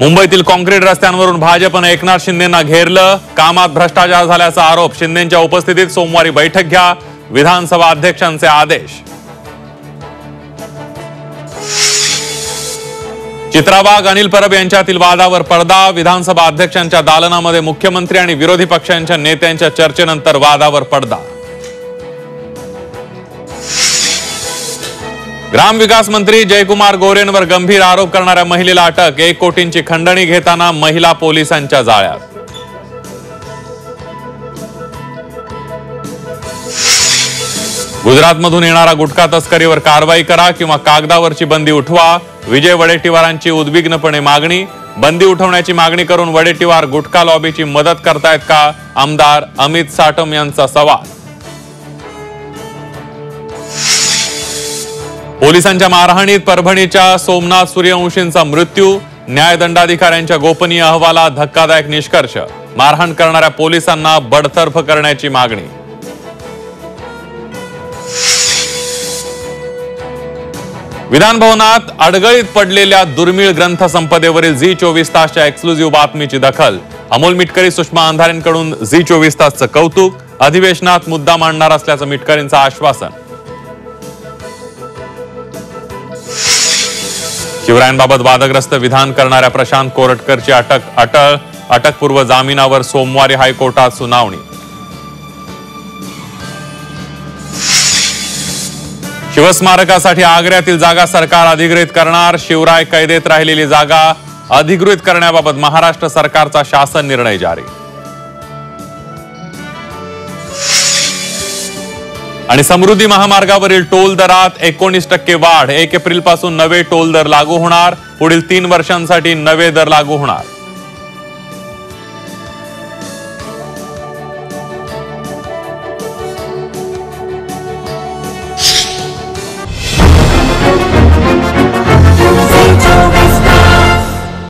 मुंबईतील काँक्रीट रस्त्यांवरून भाजपने एकनाथ शिंदेंना घेरलं। कामात भ्रष्टाचार झाल्याचा आरोप। शिंदेंच्या उपस्थितीत सोमवारी बैठक घ्या, विधानसभा अध्यक्षांचे आदेश। चित्राबाग अनिल परब यांच्यातील वादावर पडदा। विधानसभा अध्यक्षांच्या दालनामध्ये मुख्यमंत्री आणि विरोधी पक्षांच्या नेत्यांच्या चर्चेनंतर वादावर पडदा। ग्रामविकास मंत्री जयकुमार गोरेंवर गंभीर आरोप करणाऱ्या महिलेला अटक। 1 कोटींची खंडणी घेताना महिला पोलिसांच्या जाळ्यात। गुजरातमधून येणारा गुटखा तस्करीवर कारवाई करा किंवा कागदावरची बंदी उठवा। विजय वडेट्टीवारांची उद्विग्नपणे मागणी। बंदी उठवण्याची मागणी करून वडेट्टीवार गुटखा लॉबीची मदत करतायत का? आमदार अमित साटम यांचा सवाल। पोलिसांच्या मारहाणीत परभणीच्या सोमनाथ सूर्यवंशींचा मृत्यू। न्यायदंडाधिकाऱ्यांच्या गोपनीय अहवालात धक्कादायक निष्कर्ष। मारहाण करणाऱ्या पोलिसांना बडतर्फ करण्याची मागणी। विधान भवनात अडगळीत पडलेल्या दुर्मिळ ग्रंथसंपदेवरील झी24 तासच्या एक्सक्लुझिव्ह बातमीची दखल। अमोल मिटकरी सुषमा अंधारेंकडून झी24 तासचं कौतुक। अधिवेशनात मुद्दा मांडणार असल्याचं मिटकरींचं आश्वासन। शिवरायांबाबत वादग्रस्त विधान करणाऱ्या प्रशांत कोरटकरची अटकपूर्व जामिनावर सोमवारी हायकोर्टात सुनावणी। शिवस्मारकासाठी आग्र्यातील जागा सरकार अधिग्रहित करणार। शिवराय कैदेत राहिलेली जागा अधिग्रहित करण्याबाबत महाराष्ट्र सरकारचा शासन निर्णय जारी। आणि समृद्धी महामार्गावरील टोल दरात 19% वाढ। 1 एप्रिल पासून नवे टोल दर लागू होणार। पुढील 3 वर्षांसाठी नवे दर लागू होणार।